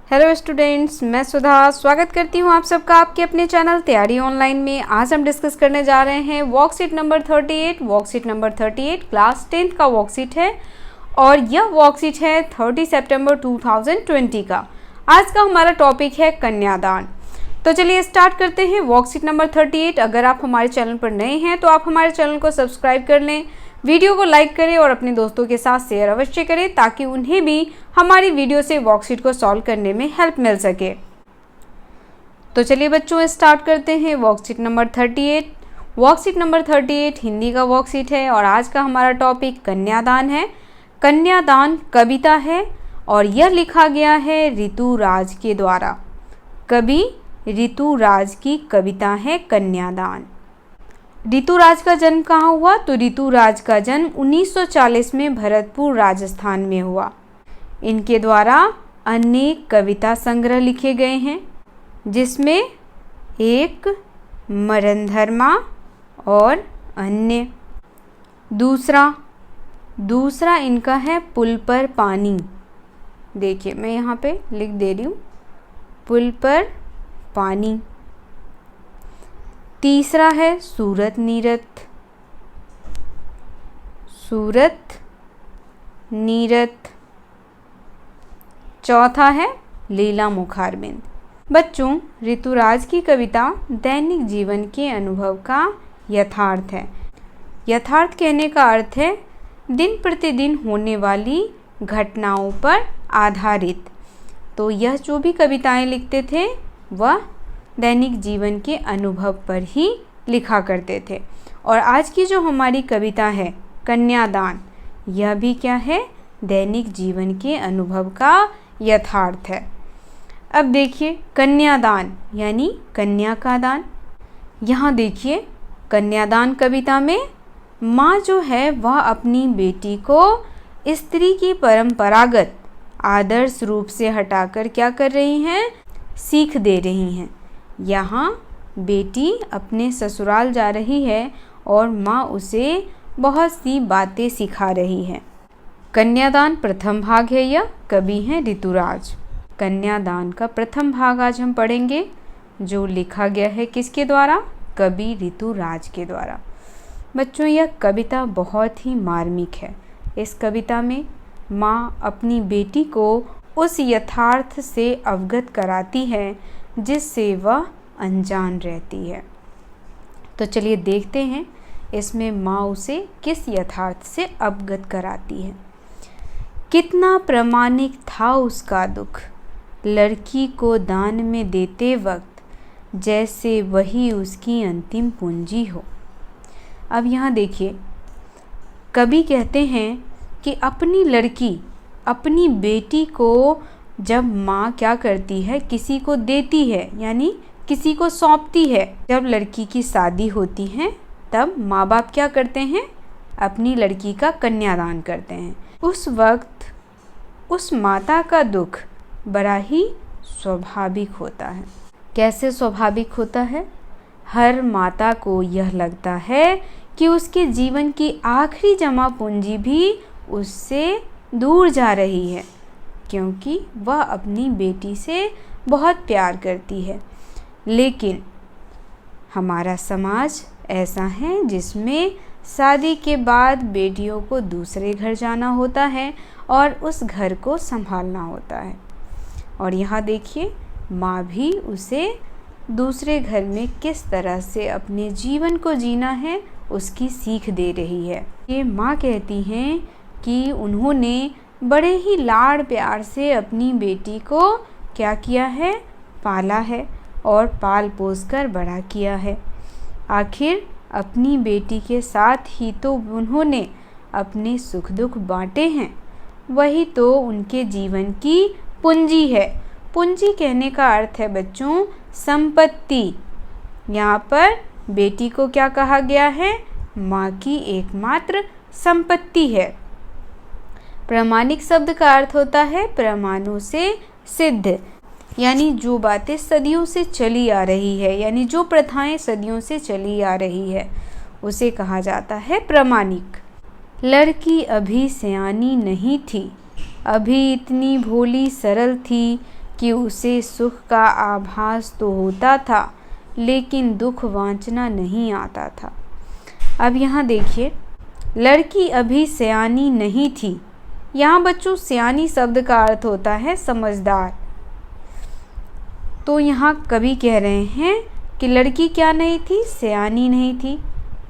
Hello students, मैं सुधा स्वागत करती हूँ आप सबका आपके अपने चैनल तैयारी ऑनलाइन में। आज हम डिस्कस करने जा रहे हैं worksheet number 38। Worksheet number 38 class 10th का वर्कशीट है और यह वर्कशीट है 30 सितंबर 2020 का। आज का हमारा टॉपिक है कन्यादान। तो चलिए स्टार्ट करते हैं वर्कशीट नंबर 38। अगर आप हमारे चैनल पर नए हैं तो आप हमारे चैनल को सब्सक्राइब कर लें, वीडियो को लाइक करें और अपने दोस्तों के साथ शेयर अवश्य करें ताकि उन्हें भी हमारी वीडियो से वर्कशीट को सॉल्व करने में हेल्प मिल सके। तो चलिए बच्चों स्टार्ट करते हैं worksheet number 38। Worksheet number 38 Hindi का वर्कशीट है और आज का हमारा टॉपिक कन्यादान है। कन्यादान कविता है और यह लिखा गया है ऋतुराज के द्वारा। कवि ऋतुराज की कविता है कन्यादान। ऋतुराज का जन्म कहाँ हुआ? तो ऋतुराज का जन्म 1940 में भरतपुर राजस्थान में हुआ। इनके द्वारा अनेक कविता संग्रह लिखे गए हैं, जिसमें एक मरणधर्मा और अन्य। दूसरा इनका है पुल पर पानी। देखिए मैं यहाँ पे लिख दे रही हूँ, पुल पर पानी। तीसरा है सूरत नीरत। चौथा है लीला मुखारबिंद। बच्चों, ऋतुराज की कविता दैनिक जीवन के अनुभव का यथार्थ है। यथार्थ कहने का अर्थ है दिन प्रतिदिन होने वाली घटनाओं पर आधारित। तो यह जो भी कविताएं लिखते थे वह दैनिक जीवन के अनुभव पर ही लिखा करते थे। और आज की जो हमारी कविता है कन्यादान, यह भी क्या है? दैनिक जीवन के अनुभव का यथार्थ है। अब देखिए कन्यादान यानी कन्या का दान। यहाँ देखिए कन्यादान कविता में माँ जो है वह अपनी बेटी को स्त्री की परंपरागत आदर्श रूप से हटाकर क्या कर रही हैं? सीख दे रही हैं। यहाँ बेटी अपने ससुराल जा रही है और माँ उसे बहुत सी बातें सिखा रही है। कन्यादान प्रथम भाग है। यह कवि हैं ऋतुराज। कन्यादान का प्रथम भाग आज हम पढ़ेंगे, जो लिखा गया है किसके द्वारा? कवि ऋतुराज के द्वारा। बच्चों, यह कविता बहुत ही मार्मिक है। इस कविता में माँ अपनी बेटी को उस यथार्थ से अवगत कराती है जिससे वह अनजान रहती है। तो चलिए देखते हैं इसमें माँ उसे किस यथार्थ से अवगत कराती है। कितना प्रामाणिक था उसका दुख, लड़की को दान में देते वक्त, जैसे वही उसकी अंतिम पूंजी हो। अब यहाँ देखिए कवि कहते हैं कि अपनी लड़की, अपनी बेटी को जब माँ क्या करती है, किसी को देती है यानी किसी को सौंपती है। जब लड़की की शादी होती है तब माँ बाप क्या करते हैं? अपनी लड़की का कन्यादान करते हैं। उस वक्त उस माता का दुख बड़ा ही स्वाभाविक होता है। कैसे स्वाभाविक होता है? हर माता को यह लगता है कि उसके जीवन की आखिरी जमा पूंजी भी उससे दूर जा रही है, क्योंकि वह अपनी बेटी से बहुत प्यार करती है। लेकिन हमारा समाज ऐसा है जिसमें शादी के बाद बेटियों को दूसरे घर जाना होता है और उस घर को संभालना होता है। और यहाँ देखिए माँ भी उसे दूसरे घर में किस तरह से अपने जीवन को जीना है उसकी सीख दे रही है। ये माँ कहती हैं कि उन्होंने बड़े ही लाड़ प्यार से अपनी बेटी को क्या किया है? पाला है और पाल पोस कर बड़ा किया है। आखिर अपनी बेटी के साथ ही तो उन्होंने अपने सुख दुख बांटे हैं, वही तो उनके जीवन की पूंजी है। पूंजी कहने का अर्थ है बच्चों संपत्ति। यहाँ पर बेटी को क्या कहा गया है? माँ की एकमात्र संपत्ति है। प्रामाणिक शब्द का अर्थ होता है प्रमाणों से सिद्ध, यानी जो बातें सदियों से चली आ रही है, यानी जो प्रथाएं सदियों से चली आ रही है उसे कहा जाता है प्रामाणिक। लड़की अभी सयानी नहीं थी, अभी इतनी भोली सरल थी कि उसे सुख का आभास तो होता था लेकिन दुख वांछना नहीं आता था। अब यहाँ देखिए, लड़की अभी सयानी नहीं थी। यहाँ बच्चों सयानी शब्द का अर्थ होता है समझदार। तो यहाँ कवि कह रहे हैं कि लड़की क्या नहीं थी, सयानी नहीं थी,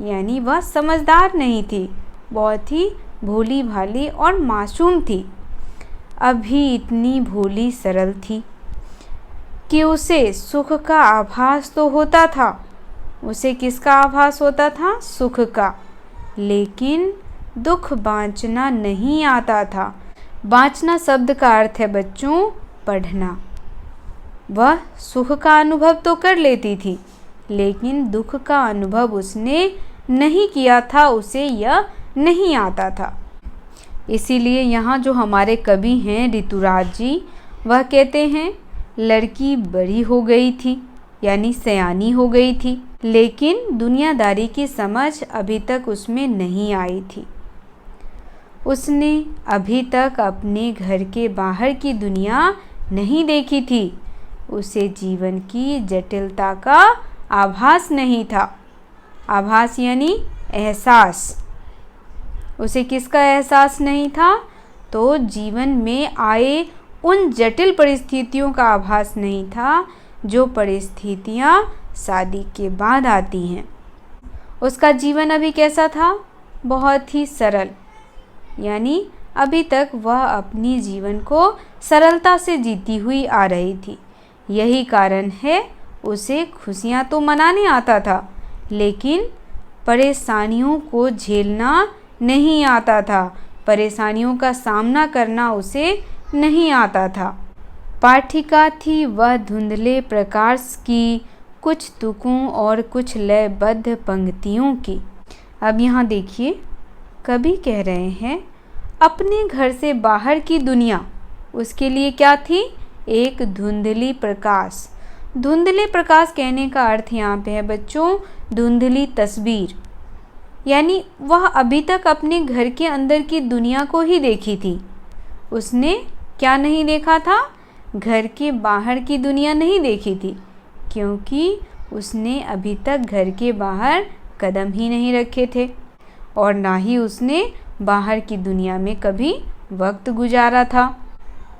यानी वह समझदार नहीं थी, बहुत ही भोली भाली और मासूम थी। अभी इतनी भोली सरल थी कि उसे सुख का आभास तो होता था। उसे किसका आभास होता था? सुख का। लेकिन दुख बाँचना नहीं आता था। बाँचना शब्द का अर्थ है बच्चों पढ़ना। वह सुख का अनुभव तो कर लेती थी लेकिन दुख का अनुभव उसने नहीं किया था, उसे यह नहीं आता था। इसीलिए यहाँ जो हमारे कवि हैं ऋतुराज जी, वह कहते हैं लड़की बड़ी हो गई थी, यानी सयानी हो गई थी, लेकिन दुनियादारी की समझ अभी तक उसमें नहीं आई थी। उसने अभी तक अपने घर के बाहर की दुनिया नहीं देखी थी। उसे जीवन की जटिलता का आभास नहीं था। आभास यानी एहसास। उसे किसका एहसास नहीं था? तो जीवन में आए उन जटिल परिस्थितियों का आभास नहीं था जो परिस्थितियाँ शादी के बाद आती हैं। उसका जीवन अभी कैसा था? बहुत ही सरल, यानी अभी तक वह अपनी जीवन को सरलता से जीती हुई आ रही थी। यही कारण है उसे खुशियाँ तो मनाने आता था लेकिन परेशानियों को झेलना नहीं आता था। परेशानियों का सामना करना उसे नहीं आता था। पाठिका थी वह धुंधले प्रकाश की, कुछ तुकों और कुछ लयबद्ध पंक्तियों की। अब यहाँ देखिए, कवि कह रहे हैं अपने घर से बाहर की दुनिया उसके लिए क्या थी? एक धुंधली प्रकाश। धुंधले प्रकाश कहने का अर्थ यहाँ पे है बच्चों धुंधली तस्वीर, यानी वह अभी तक अपने घर के अंदर की दुनिया को ही देखी थी। उसने क्या नहीं देखा था? घर के बाहर की दुनिया नहीं देखी थी, क्योंकि उसने अभी तक घर के बाहर कदम ही नहीं रखे थे और ना ही उसने बाहर की दुनिया में कभी वक्त गुजारा था।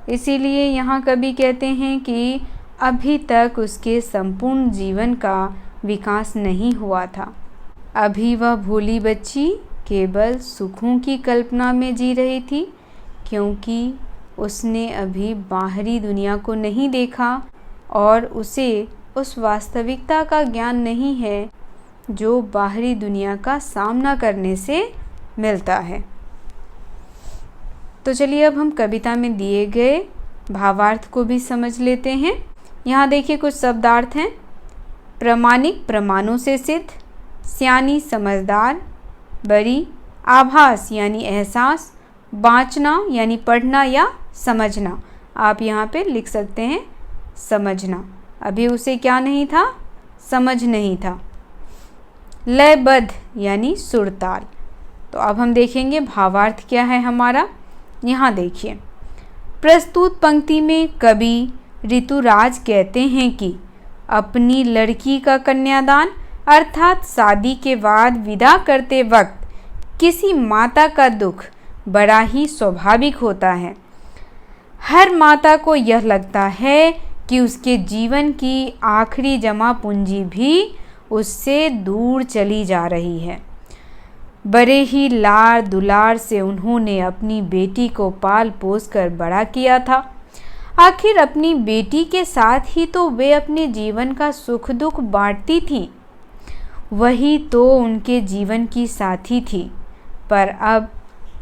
इसीलिए यहाँ कवि कहते हैं कि अभी तक उसके संपूर्ण जीवन का विकास नहीं हुआ था। अभी वह भोली बच्ची केवल सुखों की कल्पना में जी रही थी, क्योंकि उसने अभी बाहरी दुनिया को नहीं देखा और उसे उस वास्तविकता का ज्ञान नहीं है जो बाहरी दुनिया का सामना करने से मिलता है। तो चलिए अब हम कविता में दिए गए भावार्थ को भी समझ लेते हैं। यहाँ देखिए कुछ शब्दार्थ हैं। प्रामाणिक प्रमाणों से सिद्ध, सयानी समझदार, बड़ी, आभास यानी एहसास, बाँचना यानी पढ़ना या समझना। आप यहाँ पे लिख सकते हैं समझना। अभी उसे क्या नहीं था? समझ नहीं था। लयबद्ध यानी सुरताल। तो अब हम देखेंगे भावार्थ क्या है हमारा। यहाँ देखिए, प्रस्तुत पंक्ति में कवि ऋतुराज कहते हैं कि अपनी लड़की का कन्यादान अर्थात शादी के बाद विदा करते वक्त किसी माता का दुख बड़ा ही स्वाभाविक होता है। हर माता को यह लगता है कि उसके जीवन की आखिरी जमा पूंजी भी उससे दूर चली जा रही है। बड़े ही लाड़ दुलार से उन्होंने अपनी बेटी को पाल पोस कर बड़ा किया था। आखिर अपनी बेटी के साथ ही तो वे अपने जीवन का सुख दुख बांटती थीं। वही तो उनके जीवन की साथी थी, पर अब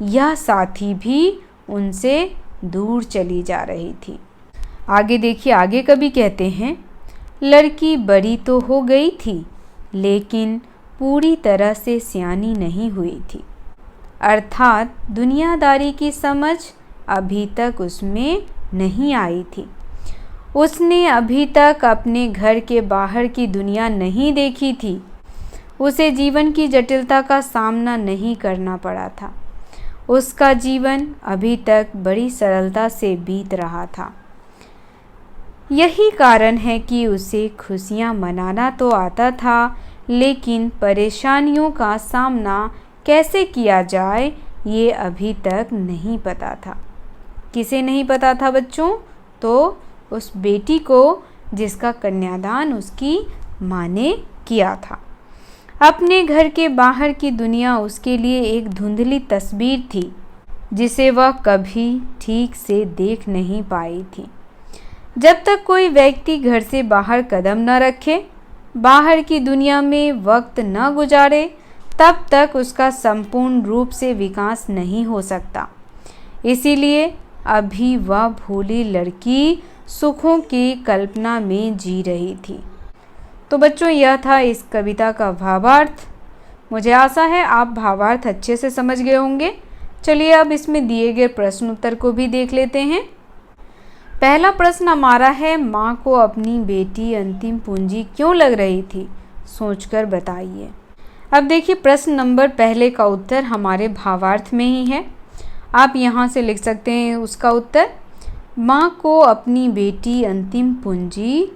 यह साथी भी उनसे दूर चली जा रही थी। आगे देखिए, आगे कवि कहते हैं लड़की बड़ी तो हो गई थी लेकिन पूरी तरह से सयानी नहीं हुई थी, अर्थात दुनियादारी की समझ अभी तक उसमें नहीं आई थी। उसने अभी तक अपने घर के बाहर की दुनिया नहीं देखी थी। उसे जीवन की जटिलता का सामना नहीं करना पड़ा था। उसका जीवन अभी तक बड़ी सरलता से बीत रहा था। यही कारण है कि उसे खुशियाँ मनाना तो आता था, लेकिन परेशानियों का सामना कैसे किया जाए ये अभी तक नहीं पता था। किसे नहीं पता था बच्चों? तो उस बेटी को जिसका कन्यादान उसकी माँ ने किया था। अपने घर के बाहर की दुनिया उसके लिए एक धुंधली तस्वीर थी जिसे वह कभी ठीक से देख नहीं पाई थी। जब तक कोई व्यक्ति घर से बाहर कदम न रखे, बाहर की दुनिया में वक्त न गुजारे, तब तक उसका संपूर्ण रूप से विकास नहीं हो सकता। इसीलिए अभी वह भोली लड़की सुखों की कल्पना में जी रही थी। तो बच्चों, यह था इस कविता का भावार्थ। मुझे आशा है आप भावार्थ अच्छे से समझ गए होंगे। चलिए अब इसमें दिए गए प्रश्न उत्तर को भी देख लेते हैं। पहला प्रश्न हमारा है, माँ को अपनी बेटी अंतिम पूंजी क्यों लग रही थी? सोचकर बताइए। अब देखिए, प्रश्न नंबर पहले का उत्तर हमारे भावार्थ में ही है। आप यहाँ से लिख सकते हैं उसका उत्तर। माँ को अपनी बेटी अंतिम पूंजी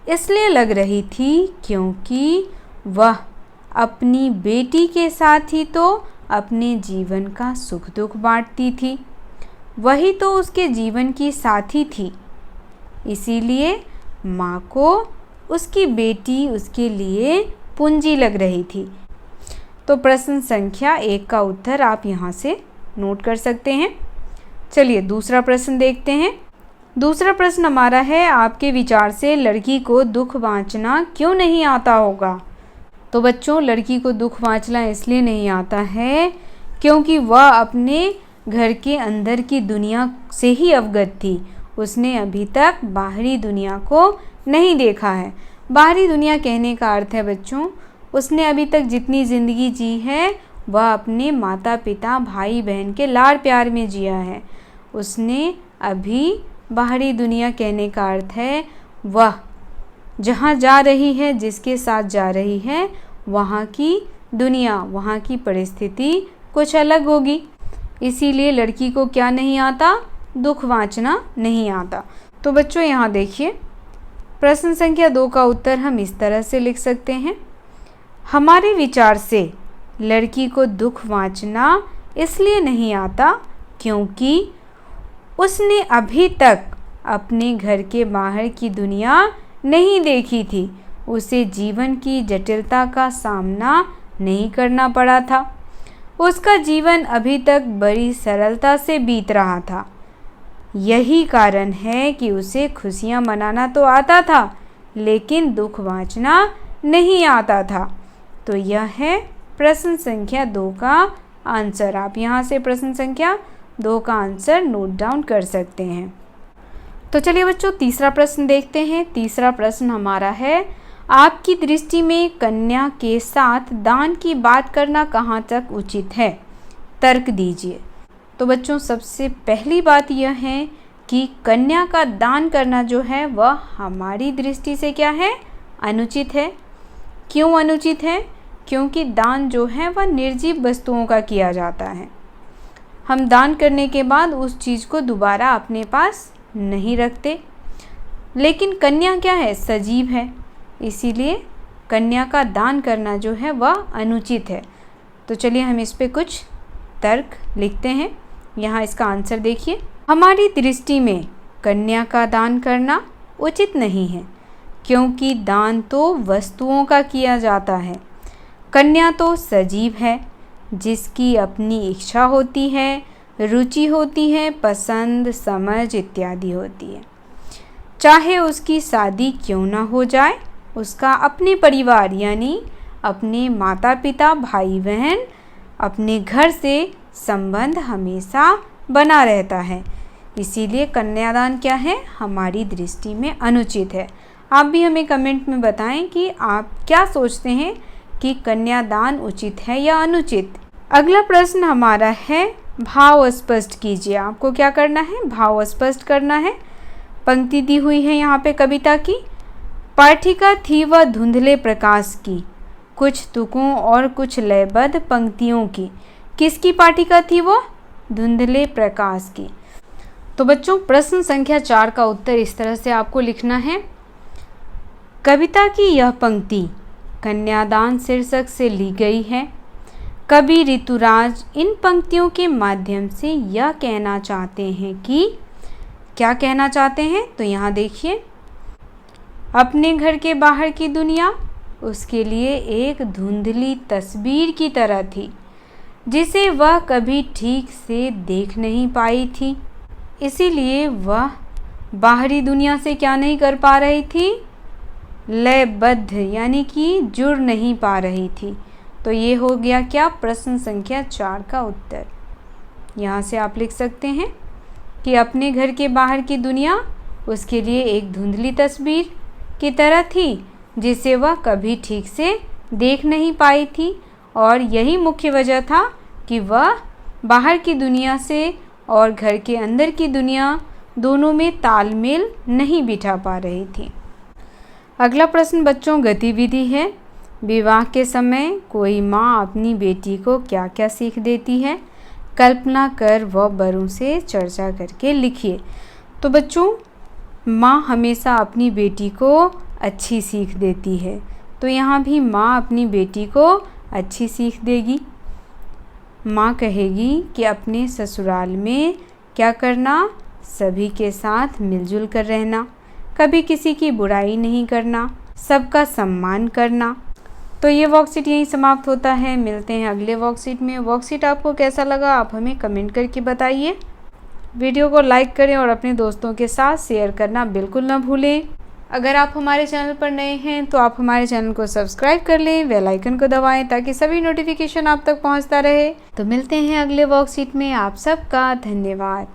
इसलिए लग रही थी क्योंकि वह अपनी बेटी के साथ ही तो अपने जीवन का सुख दुख बांटती थी। वही तो उसके जीवन की साथी थी। इसीलिए माँ को उसकी बेटी उसके लिए पूंजी लग रही थी। तो प्रश्न संख्या 1 का उत्तर आप यहाँ से नोट कर सकते हैं। चलिए दूसरा प्रश्न देखते हैं। दूसरा प्रश्न हमारा है, आपके विचार से लड़की को दुख बांचना क्यों नहीं आता होगा? तो बच्चों, लड़की को दुख बांचना इसलिए नहीं आता है क्योंकि वह अपने घर के अंदर की दुनिया से ही अवगत थी। उसने अभी तक बाहरी दुनिया को नहीं देखा है। बाहरी दुनिया कहने का अर्थ है बच्चों, उसने अभी तक जितनी ज़िंदगी जी है वह अपने माता पिता भाई बहन के लाड़ प्यार में जिया है। उसने अभी बाहरी दुनिया कहने का अर्थ है वह जहाँ जा रही है, जिसके साथ जा रही है, वहाँ की दुनिया, वहाँ की परिस्थिति कुछ अलग होगी। इसीलिए लड़की को क्या नहीं आता? दुख बांचना नहीं आता। तो बच्चों यहाँ देखिए, प्रश्न संख्या 2 का उत्तर हम इस तरह से लिख सकते हैं। हमारे विचार से लड़की को दुख बांचना इसलिए नहीं आता क्योंकि उसने अभी तक अपने घर के बाहर की दुनिया नहीं देखी थी। उसे जीवन की जटिलता का सामना नहीं करना पड़ा था। उसका जीवन अभी तक बड़ी सरलता से बीत रहा था। यही कारण है कि उसे खुशियां मनाना तो आता था, लेकिन दुख बांचना नहीं आता था। तो यह है प्रश्न संख्या 2 का आंसर। आप यहाँ से प्रश्न संख्या 2 का आंसर नोट डाउन कर सकते हैं। तो चलिए बच्चों, तीसरा प्रश्न देखते हैं। तीसरा प्रश्न हमारा है, आपकी दृष्टि में कन्या के साथ दान की बात करना कहाँ तक उचित है? तर्क दीजिए। तो बच्चों, सबसे पहली बात यह है कि कन्या का दान करना जो है वह हमारी दृष्टि से क्या है? अनुचित है। क्यों अनुचित है? क्योंकि दान जो है वह निर्जीव वस्तुओं का किया जाता है। हम दान करने के बाद उस चीज़ को दोबारा अपने पास नहीं रखते। लेकिन कन्या क्या है? सजीव है। इसीलिए कन्या का दान करना जो है वह अनुचित है। तो चलिए हम इस पे कुछ तर्क लिखते हैं। यहाँ इसका आंसर देखिए। हमारी दृष्टि में कन्या का दान करना उचित नहीं है क्योंकि दान तो वस्तुओं का किया जाता है। कन्या तो सजीव है जिसकी अपनी इच्छा होती है, रुचि होती है, पसंद, समझ इत्यादि होती है। चाहे उसकी शादी क्यों ना हो जाए, उसका अपने परिवार यानी अपने माता पिता भाई बहन अपने घर से संबंध हमेशा बना रहता है। इसीलिए कन्यादान क्या है? हमारी दृष्टि में अनुचित है। आप भी हमें कमेंट में बताएं कि आप क्या सोचते हैं कि कन्यादान उचित है या अनुचित। अगला प्रश्न हमारा है, भाव स्पष्ट कीजिए। आपको क्या करना है? भाव स्पष्ट करना है। पंक्ति दी हुई है यहाँ पे कविता की। पाठिका थी वह धुंधले प्रकाश की, कुछ तुकों और कुछ लयबद्ध पंक्तियों की। किसकी पाठिका थी वो? धुंधले प्रकाश की। तो बच्चों प्रश्न संख्या 4 का उत्तर इस तरह से आपको लिखना है। कविता की यह पंक्ति कन्यादान शीर्षक से ली गई है। कवि ऋतुराज इन पंक्तियों के माध्यम से यह कहना चाहते हैं कि क्या कहना चाहते हैं, तो यहाँ देखिए, अपने घर के बाहर की दुनिया उसके लिए एक धुंधली तस्वीर की तरह थी जिसे वह कभी ठीक से देख नहीं पाई थी। इसीलिए वह बाहरी दुनिया से क्या नहीं कर पा रही थी, लयबद्ध यानी कि जुड़ नहीं पा रही थी। तो ये हो गया क्या, प्रश्न संख्या 4 का उत्तर। यहाँ से आप लिख सकते हैं कि अपने घर के बाहर की दुनिया उसके लिए एक धुंधली तस्वीर की तरह थी जिसे वह कभी ठीक से देख नहीं पाई थी, और यही मुख्य वजह था कि वह बाहर की दुनिया से और घर के अंदर की दुनिया दोनों में तालमेल नहीं बिठा पा रही थी। अगला प्रश्न बच्चों गतिविधि है। विवाह के समय कोई माँ अपनी बेटी को क्या क्या सीख देती है, कल्पना कर व बड़ों से चर्चा करके लिखिए। तो बच्चों माँ हमेशा अपनी बेटी को अच्छी सीख देती है, तो यहाँ भी माँ अपनी बेटी को अच्छी सीख देगी। माँ कहेगी कि अपने ससुराल में क्या करना, सभी के साथ मिलजुल कर रहना, कभी किसी की बुराई नहीं करना, सबका सम्मान करना। तो ये वर्कशीट यहीं समाप्त होता है। मिलते हैं अगले वर्कशीट में। वर्कशीट आपको कैसा लगा आप हमें कमेंट करके बताइए। वीडियो को लाइक करें और अपने दोस्तों के साथ शेयर करना बिल्कुल ना भूलें। अगर आप हमारे चैनल पर नए हैं तो आप हमारे चैनल को सब्सक्राइब कर लें, बेल आइकन को दबाएं ताकि सभी नोटिफिकेशन आप तक पहुंचता रहे। तो मिलते हैं अगले वर्कशीट में। आप सबका धन्यवाद।